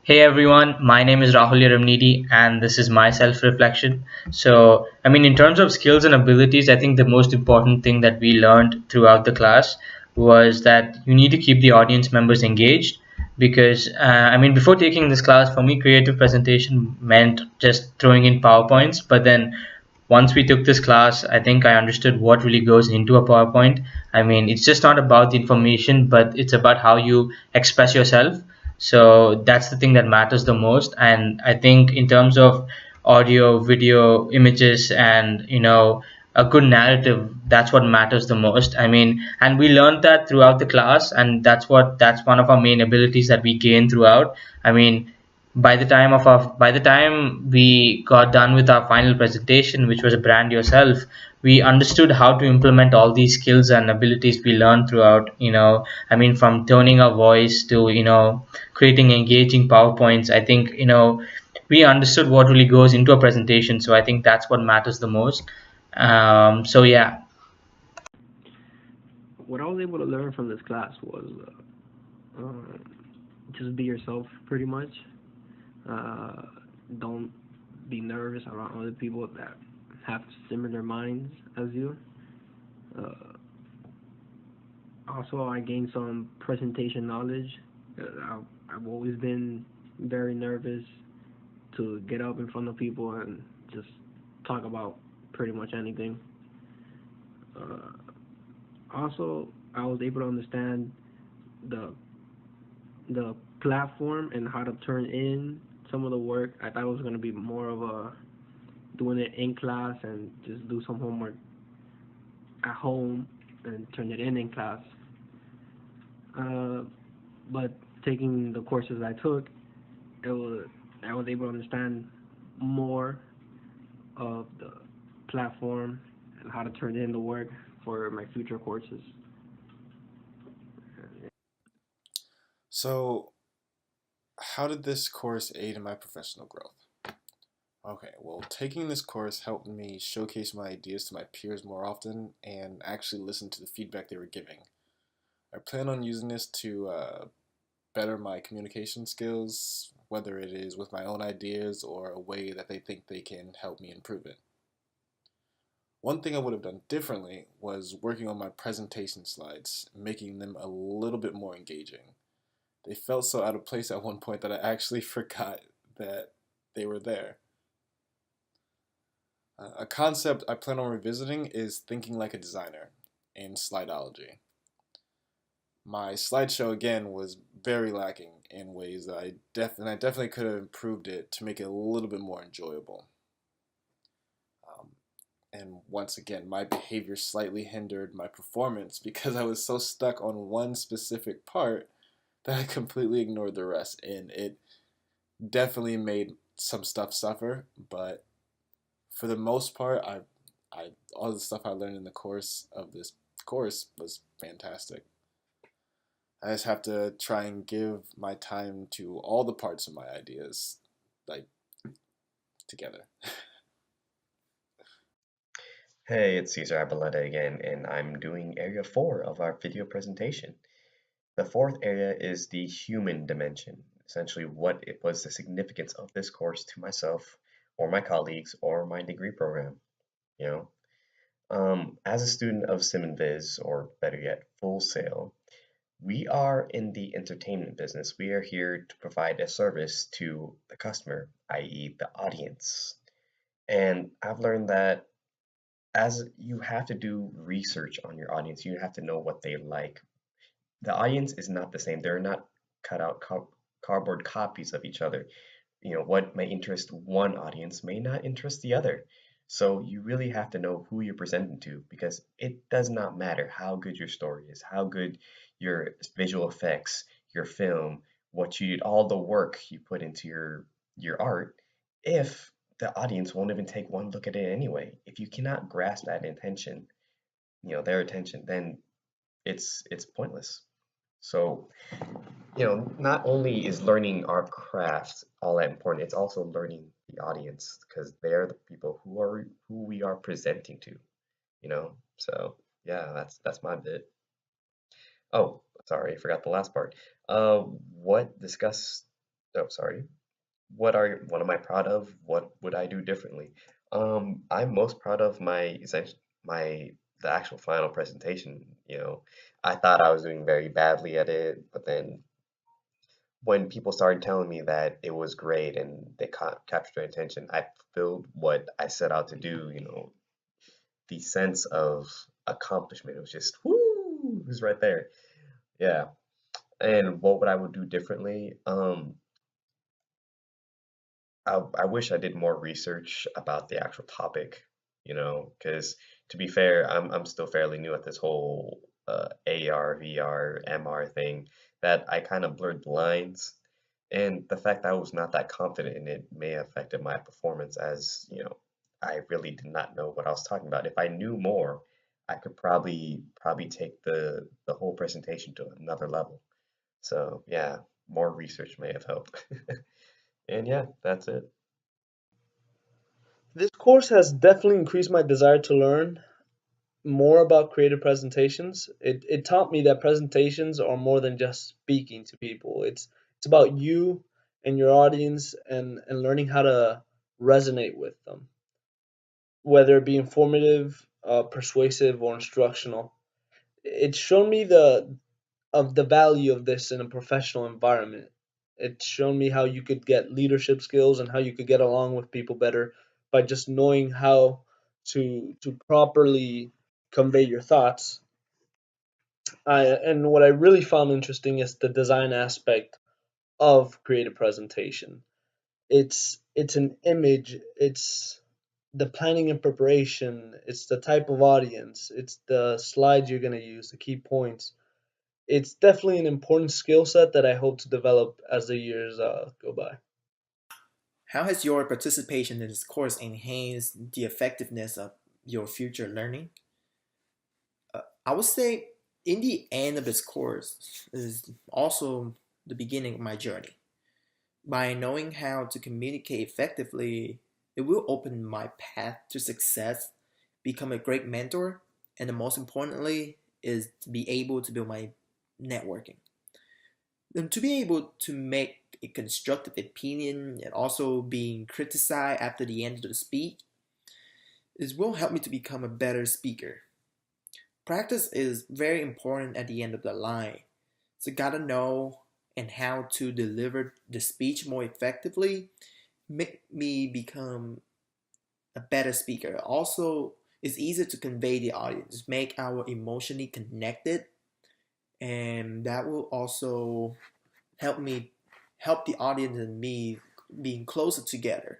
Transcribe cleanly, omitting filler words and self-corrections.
Hey everyone, my name is Rahul Yaramnidi and this is my self reflection. In terms of skills and abilities, I think the most important thing that we learned throughout the class was that you need to keep the audience members engaged because, before taking this class, for me, creative presentation meant just throwing in PowerPoints. But then once we took this class, I think I understood what really goes into a PowerPoint. It's just not about the information, but it's about how you express yourself. So that's the thing that matters the most. And I think in terms of audio, video, images, and a good narrative, that's what matters the most. And we learned that throughout the class, and that's one of our main abilities that we gained throughout. I mean, by the time we got done with our final presentation, which was a brand yourself, we understood how to implement all these skills and abilities we learned throughout. From toning our voice to creating engaging PowerPoints. I think we understood what really goes into a presentation. So I think that's what matters the most. So yeah. What I was able to learn from this class was just be yourself, pretty much. Uh, don't be nervous around other people that have similar minds as you. Uh, Also, I gained some presentation knowledge. I've always been very nervous to get up in front of people and just talk about pretty much anything. Uh, Also, I was able to understand the the platform and how to turn in some of the work. I thought it was going to be more of a doing it in class and just do some homework at home and turn it in class. Uh, but taking the courses I took, it was I was able to understand more of the platform and how to turn in the work for my future courses. So, how did this course aid in my professional growth? Okay, well, taking this course helped me showcase my ideas to my peers more often and actually listen to the feedback they were giving. I plan on using this to better my communication skills, whether it is with my own ideas or a way that they think they can help me improve it. One thing I would have done differently was working on my presentation slides, making them a little bit more engaging. They felt so out of place at one point that I actually forgot that they were there. A concept I plan on revisiting is thinking like a designer in slideology. My slideshow again was very lacking in ways that I definitely could have improved it to make it a little bit more enjoyable. Um, and once again, my behavior slightly hindered my performance because I was so stuck on one specific part that I completely ignored the rest, and it definitely made some stuff suffer. But for the most part, I all the stuff I learned in the course of this course was fantastic. I just have to try and give my time to all the parts of my ideas, like together. Hey, it's Cesar Abaleta again, and I'm doing area 4 of our video presentation. The fourth area is the human dimension, essentially what it was the significance of this course to myself or my colleagues or my degree program, you know. As a student of Sim and Viz, or better yet, Full Sail, we are in the entertainment business. We are here to provide a service to the customer, i.e. the audience. And I've learned that as you have to do research on your audience, you have to know what they like. The audience is not the same. They're not cut out cardboard copies of each other. What may interest one audience may not interest the other. So you really have to know who you're presenting to because it does not matter how good your story is, how good your visual effects, your film, what you did, all the work you put into your art, if the audience won't even take one look at it anyway. If you cannot grasp that intention, their attention, then it's pointless. So, not only is learning our craft all that important, it's also learning the audience because they're the people who we are presenting to, you know? So, yeah, that's my bit. Oh, sorry, I forgot the last part. What discuss oh, sorry. What am I proud of? What would I do differently? I'm most proud of my the actual final presentation. I thought I was doing very badly at it, but then when people started telling me that it was great and they captured my attention, I fulfilled what I set out to do. The sense of accomplishment, it was just whoo, it was right there. Yeah. And what would I would do differently? I wish I did more research about the actual topic, because to be fair, I'm still fairly new at this whole AR, VR, MR thing, that I kind of blurred the lines. And the fact that I was not that confident in it may have affected my performance, as, I really did not know what I was talking about. If I knew more, I could probably take the whole presentation to another level. So yeah, more research may have helped. And yeah, that's it. This course has definitely increased my desire to learn more about creative presentations. It taught me that presentations are more than just speaking to people. It's about you and your audience and learning how to resonate with them, whether it be informative, persuasive, or instructional. It's shown me the value of this in a professional environment. It's shown me how you could get leadership skills and how you could get along with people better by just knowing how to properly convey your thoughts. And what I really found interesting is the design aspect of creative presentation. It's an image, it's the planning and preparation, it's the type of audience, it's the slides you're going to use, the key points. It's definitely an important skill set that I hope to develop as the years go by. How has your participation in this course enhanced the effectiveness of your future learning? I would say in the end of this course is also the beginning of my journey. By knowing how to communicate effectively, it will open my path to success, become a great mentor, and the most importantly is to be able to build my networking. And to be able to make a constructive opinion and also being criticized after the end of the speech, it will help me to become a better speaker. Practice is very important at the end of the line. So gotta know and how to deliver the speech more effectively make me become a better speaker. Also, it's easier to convey the audience, make our emotionally connected, and that will also help me help the audience and me being closer together.